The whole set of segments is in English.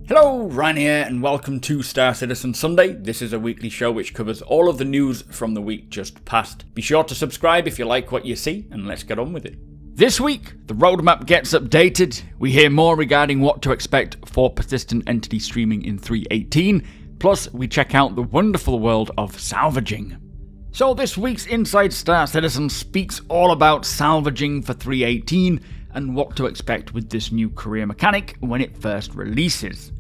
Hello, Ryan here, and welcome to Star Citizen Sunday. This is a weekly show which covers all of the news from the week just past. Be sure to subscribe if you like what you see, and let's get on with it. This week, the roadmap gets updated. We hear more regarding what to expect for persistent entity streaming in 3.18, plus we check out the wonderful world of salvaging. So this week's Inside Star Citizen speaks all about salvaging for 3.18 and what to expect with this new career mechanic when it first releases.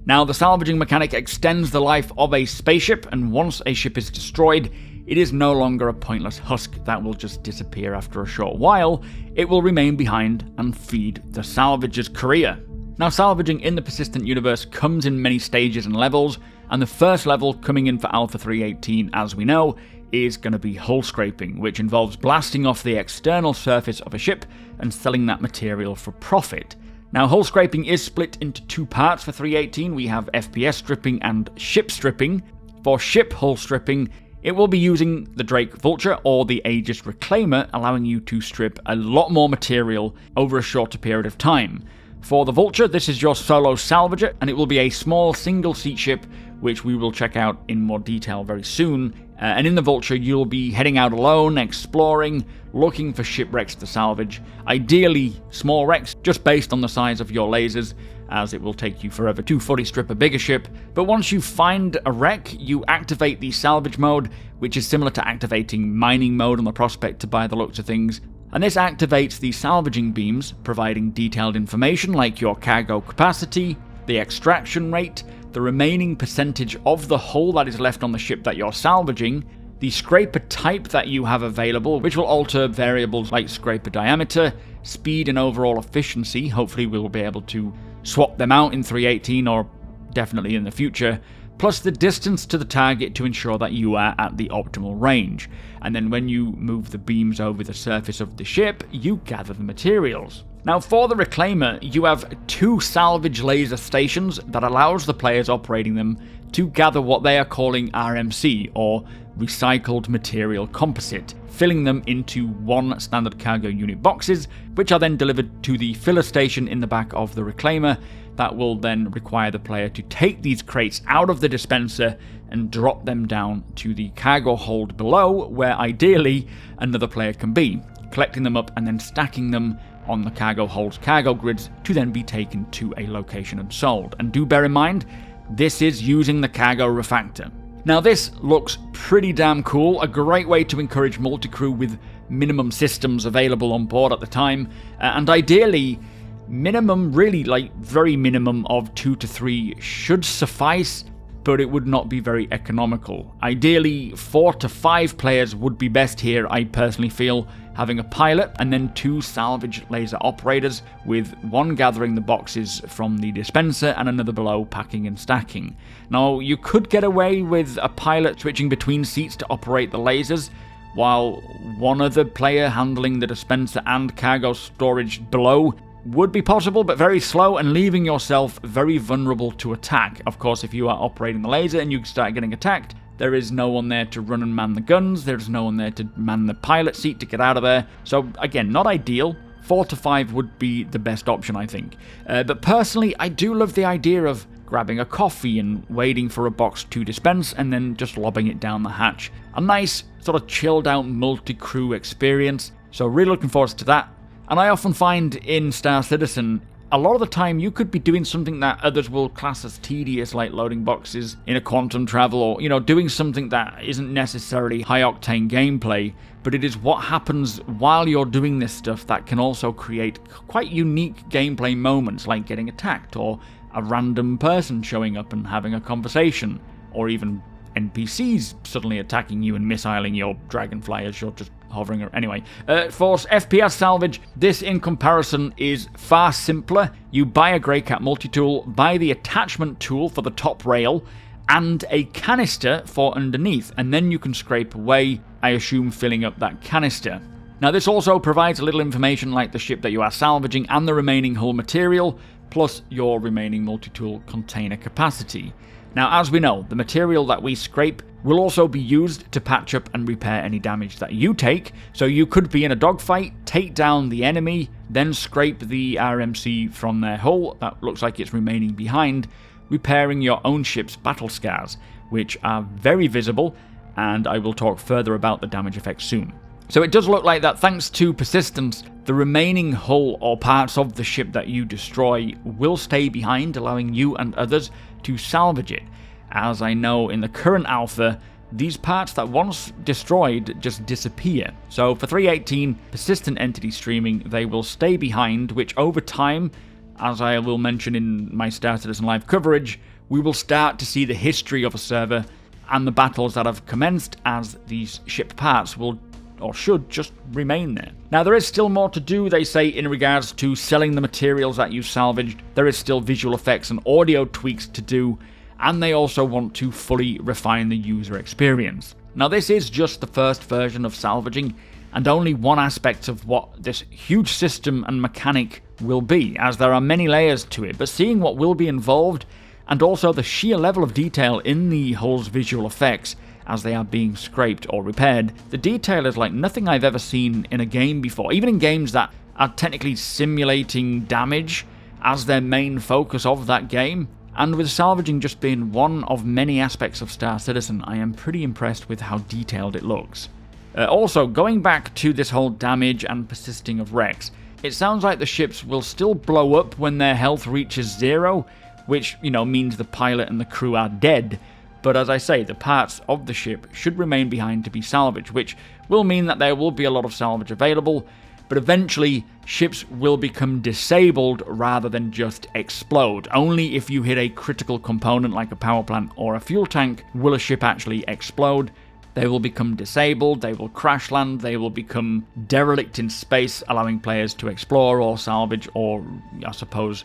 Now, the salvaging mechanic extends the life of a spaceship, and once a ship is destroyed, it is no longer a pointless husk that will just disappear after a short while. It will remain behind and feed the salvager's career. Now, salvaging in the persistent universe comes in many stages and levels, and the first level coming in for Alpha 3.18, as we know, is going to be hull scraping, which involves blasting off the external surface of a ship and selling that material for profit. Now, hull scraping is split into two parts for 3.18. We have FPS stripping and ship stripping. For ship hull stripping, it will be using the Drake Vulture or the Aegis Reclaimer, allowing you to strip a lot more material over a shorter period of time. For the Vulture, this is your solo salvager, and it will be a small single-seat ship, which we will check out in more detail very soon. And in the Vulture, you'll be heading out alone, exploring, looking for shipwrecks to salvage. Ideally, small wrecks, just based on the size of your lasers, as it will take you forever to fully strip a bigger ship. But once you find a wreck, you activate the salvage mode, which is similar to activating mining mode on the Prospector by the looks of things. And this activates the salvaging beams, providing detailed information like your cargo capacity, the extraction rate, the remaining percentage of the hull that is left on the ship that you're salvaging, the scraper type that you have available, which will alter variables like scraper diameter, speed and overall efficiency. Hopefully we'll be able to swap them out in 3.18 or definitely in the future, plus the distance to the target to ensure that you are at the optimal range. And then when you move the beams over the surface of the ship, you gather the materials. Now, for the Reclaimer, you have two salvage laser stations that allows the players operating them to gather what they are calling RMC, or Recycled Material Composite, filling them into one standard cargo unit boxes, which are then delivered to the filler station in the back of the Reclaimer. That will then require the player to take these crates out of the dispenser and drop them down to the cargo hold below, where ideally another player can be, collecting them up and then stacking them on the cargo hold's cargo grids to then be taken to a location and sold. And do bear in mind, this is using the cargo refactor. Now, this looks pretty damn cool, a great way to encourage multi-crew with minimum systems available on board at the time, and ideally, minimum, really like very minimum of 2 to 3 should suffice, but it would not be very economical. Ideally, 4 to 5 players would be best here, I personally feel, having a pilot and then 2 salvage laser operators, with one gathering the boxes from the dispenser and another below packing and stacking. Now, you could get away with a pilot switching between seats to operate the lasers, while one other player handling the dispenser and cargo storage below would be possible, but very slow and leaving yourself very vulnerable to attack. Of course, if you are operating the laser and you start getting attacked, there is no one there to run and man the guns, there's no one there to man the pilot seat to get out of there. So again, not ideal. 4 to 5 would be the best option, I think. But personally, I do love the idea of grabbing a coffee and waiting for a box to dispense and then just lobbing it down the hatch. A nice, sort of chilled out multi-crew experience. So really looking forward to that. And I often find in Star Citizen, a lot of the time you could be doing something that others will class as tedious, like loading boxes in a quantum travel, or, doing something that isn't necessarily high-octane gameplay, but it is what happens while you're doing this stuff that can also create quite unique gameplay moments, like getting attacked, or a random person showing up and having a conversation, or even NPCs suddenly attacking you and missiling your dragonfly as you're just hovering. Anyway, for FPS salvage, this in comparison is far simpler. You buy a Greycat multi-tool, buy the attachment tool for the top rail, and a canister for underneath, and then you can scrape away, I assume filling up that canister. Now, this also provides a little information like the ship that you are salvaging and the remaining hull material, plus your remaining multi-tool container capacity. Now, as we know, the material that we scrape will also be used to patch up and repair any damage that you take, so you could be in a dogfight, take down the enemy, then scrape the RMC from their hull that looks like it's remaining behind, repairing your own ship's battle scars, which are very visible, and I will talk further about the damage effects soon. So it does look like that thanks to persistence, the remaining hull or parts of the ship that you destroy will stay behind, allowing you and others to salvage it. As I know in the current alpha, these parts that once destroyed just disappear. So for 3.18 persistent entity streaming, they will stay behind, which over time, as I will mention in my Star Citizen Live coverage, we will start to see the history of a server and the battles that have commenced as these ship parts will or should just remain there. Now there is still more to do, they say, in regards to selling the materials that you salvaged. There is still visual effects and audio tweaks to do, and they also want to fully refine the user experience. Now this is just the first version of salvaging, and only one aspect of what this huge system and mechanic will be, as there are many layers to it, but seeing what will be involved, and also the sheer level of detail in the hull's visual effects as they are being scraped or repaired, the detail is like nothing I've ever seen in a game before, even in games that are technically simulating damage as their main focus of that game. And with salvaging just being one of many aspects of Star Citizen, I am pretty impressed with how detailed it looks. Also, going back to this whole damage and persisting of wrecks, it sounds like the ships will still blow up when their health reaches 0, which, means the pilot and the crew are dead. But as I say, the parts of the ship should remain behind to be salvaged, which will mean that there will be a lot of salvage available, but eventually ships will become disabled rather than just explode. Only if you hit a critical component like a power plant or a fuel tank will a ship actually explode. They will become disabled, they will crash land, they will become derelict in space, allowing players to explore or salvage or, I suppose,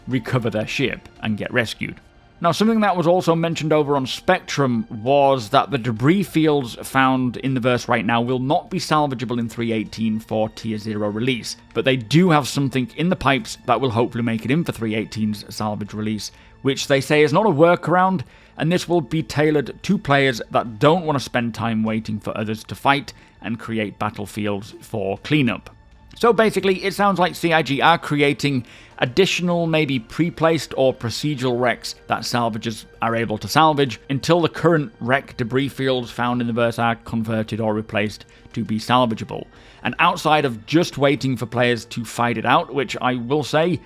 recover their ship and get rescued. Now, something that was also mentioned over on Spectrum was that the debris fields found in the verse right now will not be salvageable in 3.18 for Tier 0 release, but they do have something in the pipes that will hopefully make it in for 3.18's salvage release, which they say is not a workaround, and this will be tailored to players that don't want to spend time waiting for others to fight and create battlefields for cleanup. So basically, it sounds like CIG are creating additional, maybe pre-placed or procedural wrecks that salvagers are able to salvage until the current wreck debris fields found in the verse are converted or replaced to be salvageable. And outside of just waiting for players to fight it out, which I will say,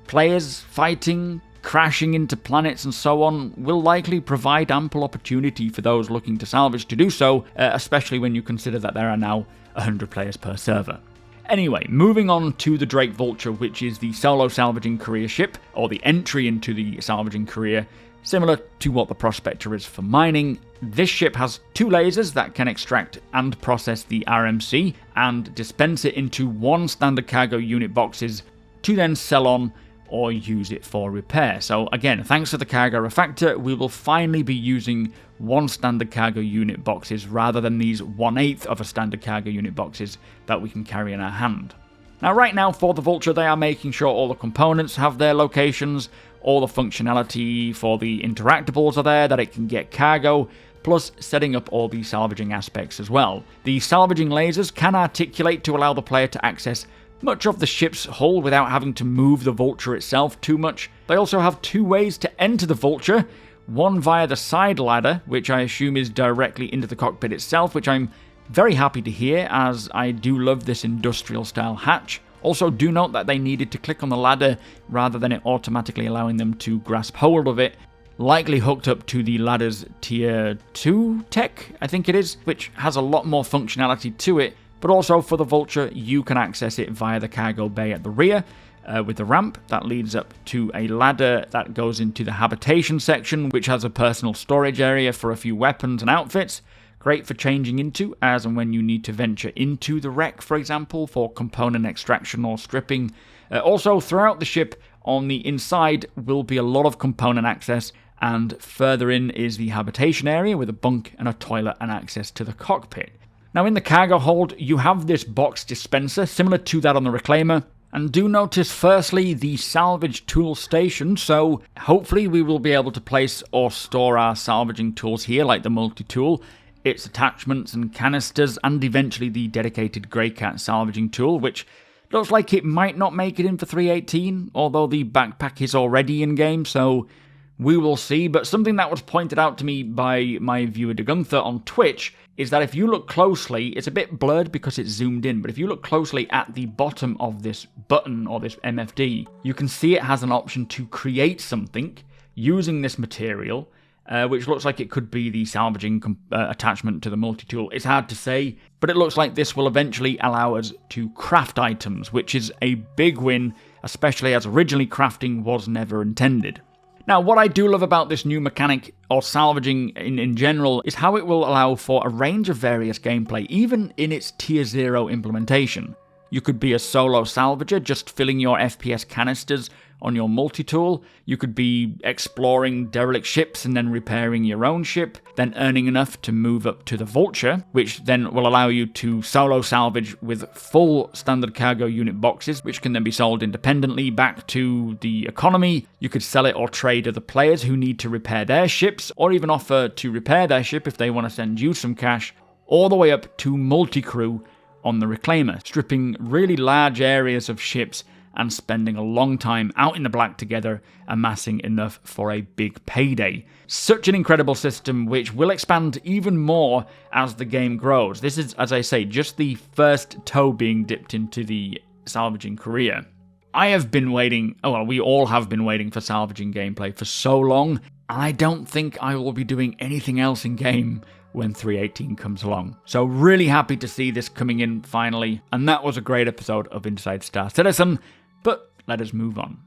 players fighting, crashing into planets and so on will likely provide ample opportunity for those looking to salvage to do so, especially when you consider that there are now 100 players per server. Anyway, moving on to the Drake Vulture, which is the solo salvaging career ship, or the entry into the salvaging career. Similar to what the Prospector is for mining, this ship has 2 lasers that can extract and process the RMC and dispense it into 1 standard cargo unit boxes to then sell on or use it for repair. So again, thanks to the cargo refactor, we will finally be using 1 standard cargo unit boxes rather than these 1/8 of a standard cargo unit boxes that we can carry in our hand. Now right now for the Vulture, they are making sure all the components have their locations, all the functionality for the interactables are there, that it can get cargo, plus setting up all the salvaging aspects as well. The salvaging lasers can articulate to allow the player to access much of the ship's hull without having to move the Vulture itself too much. They also have 2 ways to enter the Vulture, one via the side ladder, which I assume is directly into the cockpit itself, which I'm very happy to hear, as I do love this industrial style hatch. Also do note that they needed to click on the ladder rather than it automatically allowing them to grasp hold of it, likely hooked up to the ladder's Tier 2 tech, I think it is, which has a lot more functionality to it. But also for the Vulture, you can access it via the cargo bay at the rear, with the ramp that leads up to a ladder that goes into the habitation section, which has a personal storage area for a few weapons and outfits. Great for changing into as and when you need to venture into the wreck, for example, for component extraction or stripping. Also, throughout the ship, on the inside will be a lot of component access, and further in is the habitation area with a bunk and a toilet and access to the cockpit. Now in the cargo hold, you have this box dispenser, similar to that on the Reclaimer, and do notice firstly the salvage tool station, so hopefully we will be able to place or store our salvaging tools here, like the multi-tool, its attachments and canisters, and eventually the dedicated Greycat salvaging tool, which looks like it might not make it in for 3.18, although the backpack is already in-game, so We will see, but something that was pointed out to me by my viewer DeGunther on Twitch is that if you look closely, it's a bit blurred because it's zoomed in, but if you look closely at the bottom of this button or this MFD, you can see it has an option to create something using this material, which looks like it could be the salvaging attachment to the multi-tool. It's hard to say, but it looks like this will eventually allow us to craft items, which is a big win, especially as originally crafting was never intended. Now, what I do love about this new mechanic, or salvaging in general, is how it will allow for a range of various gameplay, even in its Tier 0 implementation. You could be a solo salvager, just filling your FPS canisters on your multi-tool. You could be exploring derelict ships and then repairing your own ship, then earning enough to move up to the Vulture, which then will allow you to solo salvage with full standard cargo unit boxes, which can then be sold independently back to the economy. You could sell it or trade other players who need to repair their ships, or even offer to repair their ship if they want to send you some cash, all the way up to multi-crew on the Reclaimer, stripping really large areas of ships and spending a long time out in the black together, amassing enough for a big payday. Such an incredible system, which will expand even more as the game grows. This is, as I say, just the first toe being dipped into the salvaging career. I have been waiting, we all have been waiting for salvaging gameplay for so long, and I don't think I will be doing anything else in game when 3.18 comes along. So really happy to see this coming in finally, and that was a great episode of Inside Star Citizen, but let us move on.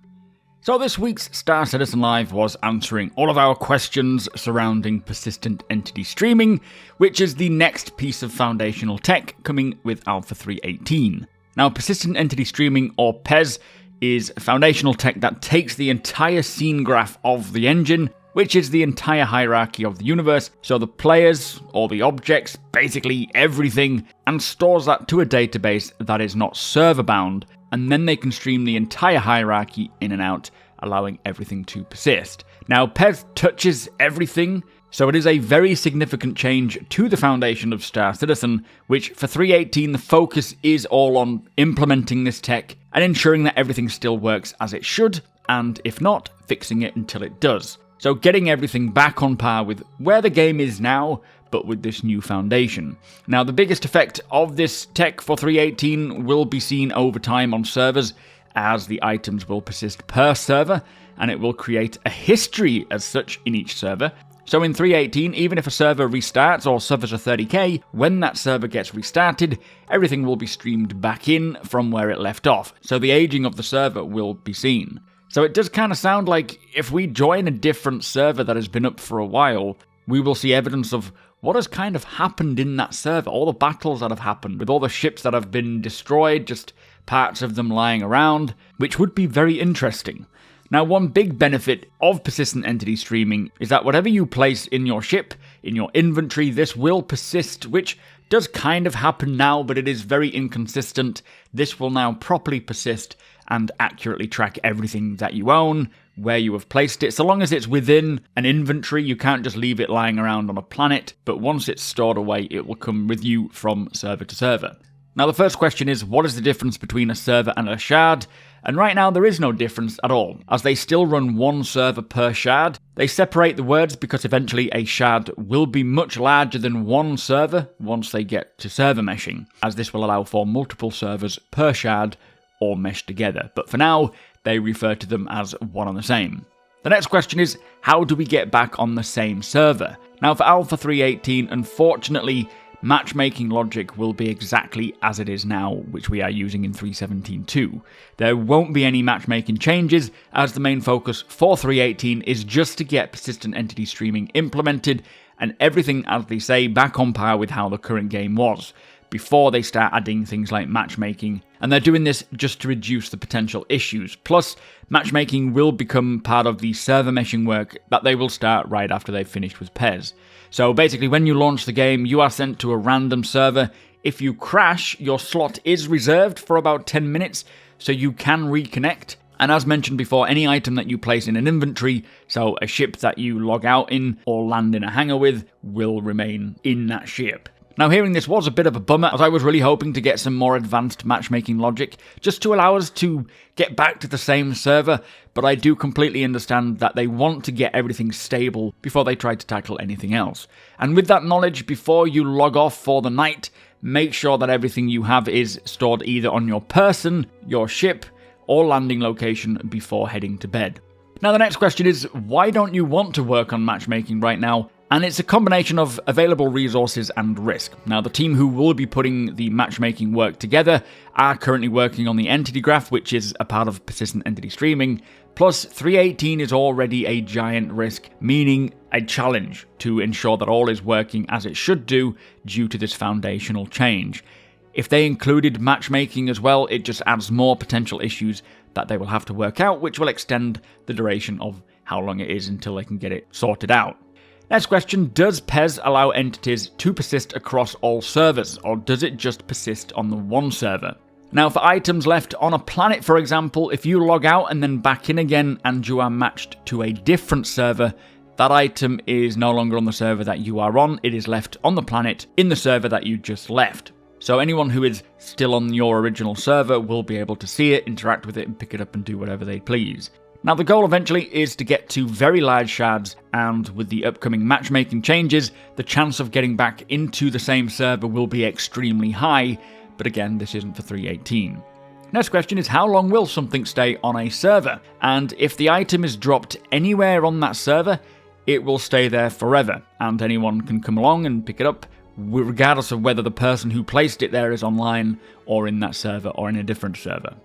So this week's Star Citizen Live was answering all of our questions surrounding persistent entity streaming, which is the next piece of foundational tech coming with Alpha 3.18. Now, persistent entity streaming, or PES, is foundational tech that takes the entire scene graph of the engine, which is the entire hierarchy of the universe, so the players, all the objects, basically everything, and stores that to a database that is not server-bound, and then they can stream the entire hierarchy in and out, allowing everything to persist. Now, PES touches everything, so it is a very significant change to the foundation of Star Citizen, which for 3.18 the focus is all on implementing this tech and ensuring that everything still works as it should, and if not, fixing it until it does. So getting everything back on par with where the game is now, but with this new foundation. Now, the biggest effect of this tech for 3.18 will be seen over time on servers, as the items will persist per server, and it will create a history as such in each server. So in 3.18, even if a server restarts or suffers a 30k, when that server gets restarted, everything will be streamed back in from where it left off, so the aging of the server will be seen. So it does kind of sound like if we join a different server that has been up for a while, we will see evidence of what has kind of happened in that server, all the battles that have happened, with all the ships that have been destroyed, just parts of them lying around, which would be very interesting. Now, one big benefit of persistent entity streaming is that whatever you place in your ship, in your inventory, this will persist, which does kind of happen now, but it is very inconsistent. This will now properly persist and accurately track everything that you own, where you have placed it. So long as it's within an inventory, you can't just leave it lying around on a planet, but once it's stored away, it will come with you from server to server. Now, the first question is, what is the difference between a server and a shard? And right now, there is no difference at all, as they still run one server per shard. They separate the words because eventually a shard will be much larger than one server once they get to server meshing, as this will allow for multiple servers per shard or meshed together. But for now, they refer to them as one and the same. The next question is, how do we get back on the same server? Now, for Alpha 3.18, unfortunately, matchmaking logic will be exactly as it is now, which we are using in 3.17.2. There won't be any matchmaking changes, as the main focus for 3.18 is just to get persistent entity streaming implemented and everything, as they say, back on par with how the current game was, before they start adding things like matchmaking, and they're doing this just to reduce the potential issues. Plus, matchmaking will become part of the server meshing work that they will start right after they've finished with PES. So basically, when you launch the game, you are sent to a random server. If you crash, your slot is reserved for about 10 minutes, so you can reconnect. And as mentioned before, any item that you place in an inventory, so a ship that you log out in or land in a hangar with, will remain in that ship. Now, hearing this was a bit of a bummer, as I was really hoping to get some more advanced matchmaking logic, just to allow us to get back to the same server, but I do completely understand that they want to get everything stable before they try to tackle anything else. And with that knowledge, before you log off for the night, make sure that everything you have is stored either on your person, your ship, or landing location before heading to bed. Now, the next question is, why don't you want to work on matchmaking right now? And it's a combination of available resources and risk. Now, the team who will be putting the matchmaking work together are currently working on the entity graph, which is a part of persistent entity streaming. Plus, 318 is already a giant risk, meaning a challenge to ensure that all is working as it should do due to this foundational change. If they included matchmaking as well, it just adds more potential issues that they will have to work out, which will extend the duration of how long it is until they can get it sorted out. Next question, does PES allow entities to persist across all servers, or does it just persist on the one server? Now, for items left on a planet, for example, if you log out and then back in again and you are matched to a different server, that item is no longer on the server that you are on, it is left on the planet in the server that you just left. So anyone who is still on your original server will be able to see it, interact with it, and pick it up and do whatever they please. Now, the goal eventually is to get to very large shards, and with the upcoming matchmaking changes, the chance of getting back into the same server will be extremely high, but again, this isn't for 318. Next question is, how long will something stay on a server? And if the item is dropped anywhere on that server, it will stay there forever, and anyone can come along and pick it up, regardless of whether the person who placed it there is online, or in that server, or in a different server.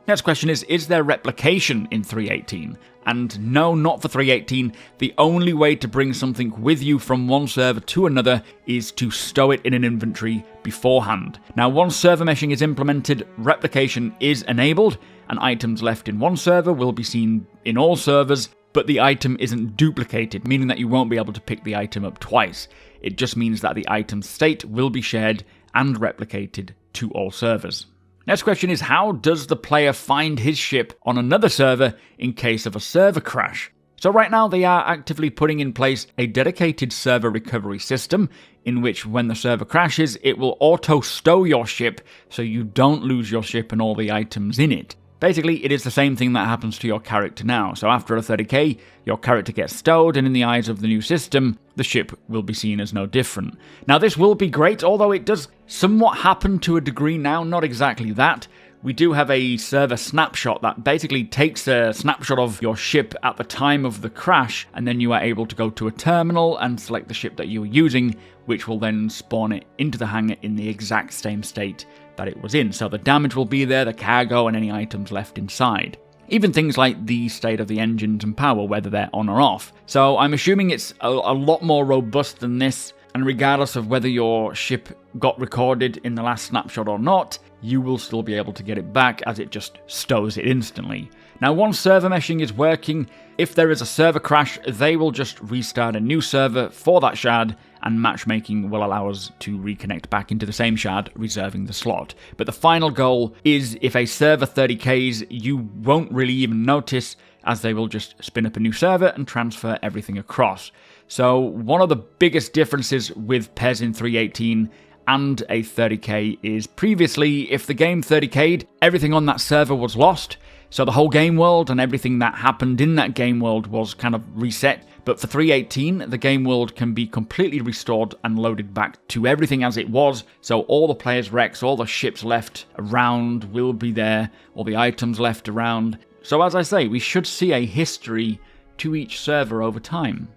Next question is there replication in 318? And no, not for 318. The only way to bring something with you from one server to another is to stow it in an inventory beforehand. Now, once server meshing is implemented, replication is enabled, and items left in one server will be seen in all servers, but the item isn't duplicated, meaning that you won't be able to pick the item up twice. It just means that the item's state will be shared and replicated to all servers. Next question is, how does the player find his ship on another server in case of a server crash? So right now they are actively putting in place a dedicated server recovery system in which when the server crashes, it will auto-stow your ship so you don't lose your ship and all the items in it. Basically, it is the same thing that happens to your character now. So after a 30k, your character gets stowed, and in the eyes of the new system, the ship will be seen as no different. Now, this will be great, although it does somewhat happen to a degree now, not exactly that. We do have a server snapshot that basically takes a snapshot of your ship at the time of the crash, and then you are able to go to a terminal and select the ship that you are using, which will then spawn it into the hangar in the exact same state that it was in. So the damage will be there, the cargo, and any items left inside. Even things like the state of the engines and power, whether they're on or off. So I'm assuming it's a lot more robust than this, and regardless of whether your ship got recorded in the last snapshot or not, you will still be able to get it back as it just stows it instantly. Now, once server meshing is working, if there is a server crash, they will just restart a new server for that shard, and matchmaking will allow us to reconnect back into the same shard, reserving the slot. But the final goal is if a server 30Ks, you won't really even notice, as they will just spin up a new server and transfer everything across. So one of the biggest differences with PES in 318 and a 30k is previously, if the game 30k'd, everything on that server was lost. So the whole game world and everything that happened in that game world was kind of reset. But for 318, the game world can be completely restored and loaded back to everything as it was. So all the players' wrecks, all the ships left around will be there, all the items left around. So as I say, we should see a history to each server over time.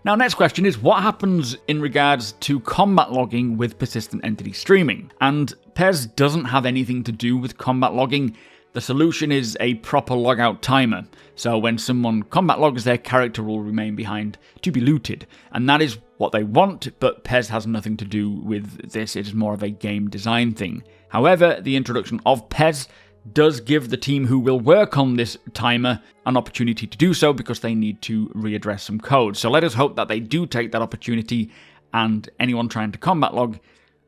Now, next question is, what happens in regards to combat logging with persistent entity streaming? And PES doesn't have anything to do with combat logging. The solution is a proper logout timer. So when someone combat logs, their character will remain behind to be looted. And that is what they want, but PES has nothing to do with this. It is more of a game design thing. However, the introduction of PES does give the team who will work on this timer an opportunity to do so, because they need to readdress some code. So let us hope that they do take that opportunity, and anyone trying to combat log,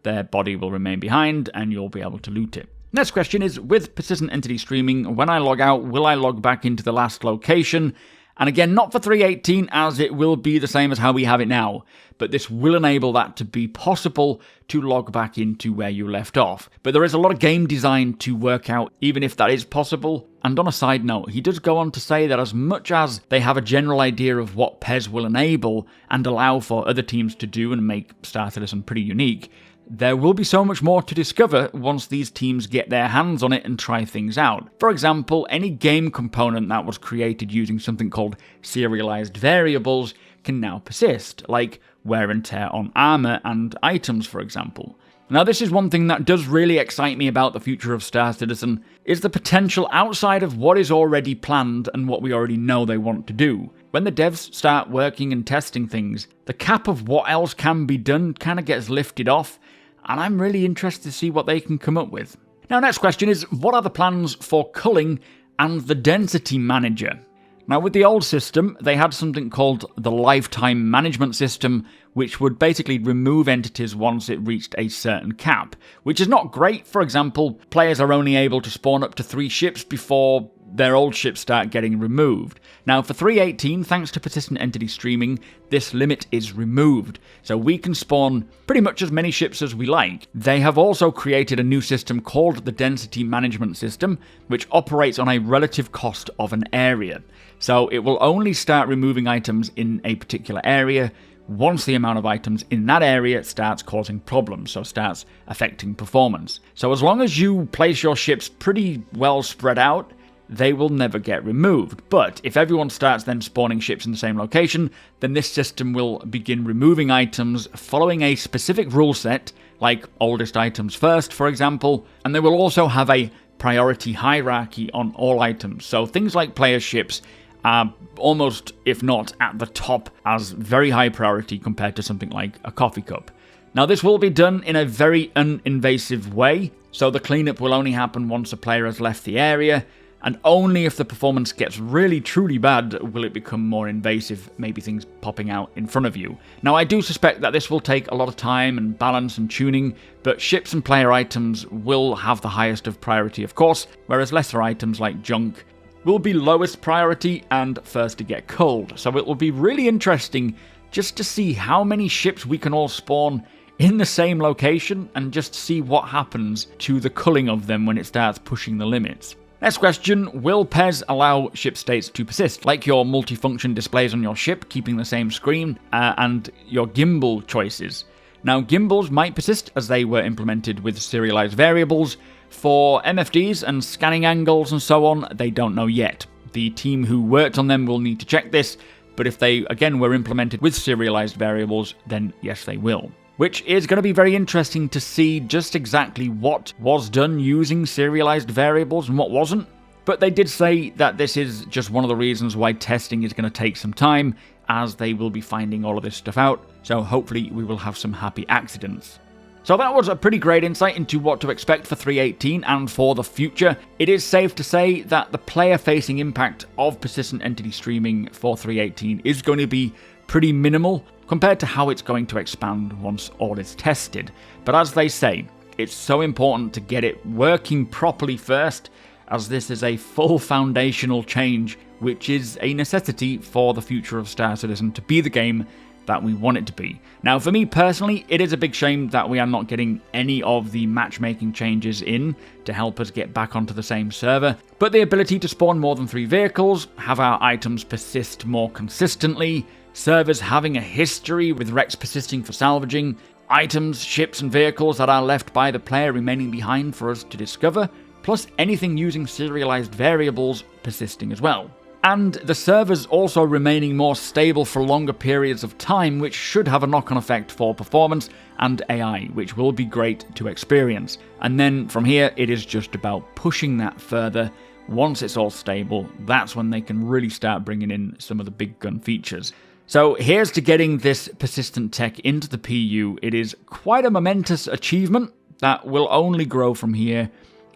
their body will remain behind and you'll be able to loot it. Next question is, with persistent entity streaming, when I log out, will I log back into the last location? And again, not for 3.18 as it will be the same as how we have it now, but this will enable that to be possible to log back into where you left off. But there is a lot of game design to work out even if that is possible. And on a side note, he does go on to say that as much as they have a general idea of what PES will enable and allow for other teams to do and make Star Citizen pretty unique, there will be so much more to discover once these teams get their hands on it and try things out. For example, any game component that was created using something called serialized variables can now persist, like wear and tear on armor and items, for example. Now, this is one thing that does really excite me about the future of Star Citizen, is the potential outside of what is already planned and what we already know they want to do. When the devs start working and testing things, the cap of what else can be done kind of gets lifted off, and I'm really interested to see what they can come up with. Now, next question is, what are the plans for culling and the density manager? Now, with the old system, they had something called the lifetime management system, which would basically remove entities once it reached a certain cap, which is not great. For example, players are only able to spawn up to 3 ships before their old ships start getting removed. Now, for 3.18, thanks to persistent entity streaming, this limit is removed, so we can spawn pretty much as many ships as we like. They have also created a new system called the density management system, which operates on a relative cost of an area. So it will only start removing items in a particular area once the amount of items in that area starts causing problems, so starts affecting performance. So as long as you place your ships pretty well spread out, they will never get removed. But if everyone starts then spawning ships in the same location, then this system will begin removing items following a specific rule set, like oldest items first, for example, and they will also have a priority hierarchy on all items. So things like player ships are almost, if not at the top, as very high priority compared to something like a coffee cup. Now, this will be done in a very uninvasive way, so the cleanup will only happen once a player has left the area, and only if the performance gets really truly bad will it become more invasive, maybe things popping out in front of you. Now, I do suspect that this will take a lot of time and balance and tuning, but ships and player items will have the highest of priority, of course, whereas lesser items like junk will be lowest priority and first to get culled. So it will be really interesting just to see how many ships we can all spawn in the same location and just see what happens to the culling of them when it starts pushing the limits. Next question, will PES allow ship states to persist, like your multifunction displays on your ship, keeping the same screen, and your gimbal choices? Now, gimbals might persist as they were implemented with serialized variables. For MFDs and scanning angles and so on, they don't know yet. The team who worked on them will need to check this, but if they, again, were implemented with serialized variables, then yes, they will. Which is going to be very interesting to see just exactly what was done using serialized variables and what wasn't. But they did say that this is just one of the reasons why testing is going to take some time, as they will be finding all of this stuff out, so hopefully we will have some happy accidents. So that was a pretty great insight into what to expect for 3.18 and for the future. It is safe to say that the player-facing impact of persistent entity streaming for 3.18 is going to be pretty minimal compared to how it's going to expand once all is tested. But as they say, it's so important to get it working properly first, as this is a full foundational change, which is a necessity for the future of Star Citizen to be the game that we want it to be. Now, for me personally, it is a big shame that we are not getting any of the matchmaking changes in to help us get back onto the same server, but the ability to spawn more than 3 vehicles, have our items persist more consistently, servers having a history with Rex persisting for salvaging, items, ships and vehicles that are left by the player remaining behind for us to discover, plus anything using serialized variables persisting as well. And the servers also remaining more stable for longer periods of time, which should have a knock-on effect for performance and AI, which will be great to experience. And then from here, it is just about pushing that further. Once it's all stable, that's when they can really start bringing in some of the big gun features. So here's to getting this persistent tech into the PU. It is quite a momentous achievement that will only grow from here.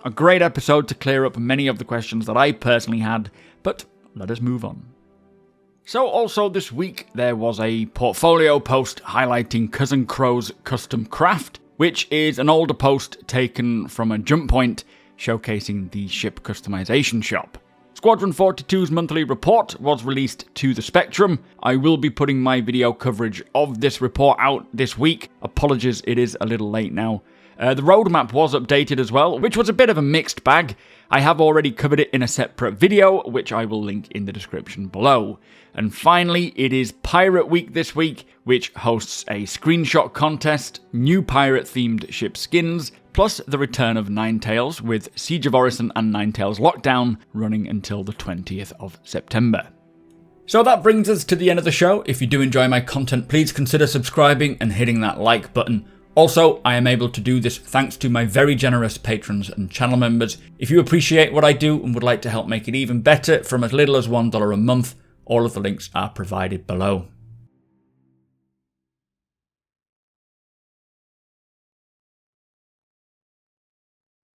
A great episode to clear up many of the questions that I personally had, but let us move on. So also this week there was a portfolio post highlighting Cousin Crow's custom craft, which is an older post taken from a jump point showcasing the ship customization shop. Squadron 42's monthly report was released to the Spectrum. I will be putting my video coverage of this report out this week. Apologies, it is a little late now. The roadmap was updated as well, which was a bit of a mixed bag. I have already covered it in a separate video, which I will link in the description below. And finally, it is Pirate Week this week, which hosts a screenshot contest, new pirate-themed ship skins, plus the return of Ninetales, with Siege of Orison and Ninetales Lockdown running until the 20th of September. So that brings us to the end of the show. If you do enjoy my content, please consider subscribing and hitting that like button. Also, I am able to do this thanks to my very generous patrons and channel members. If you appreciate what I do and would like to help make it even better from as little as $1 a month, all of the links are provided below.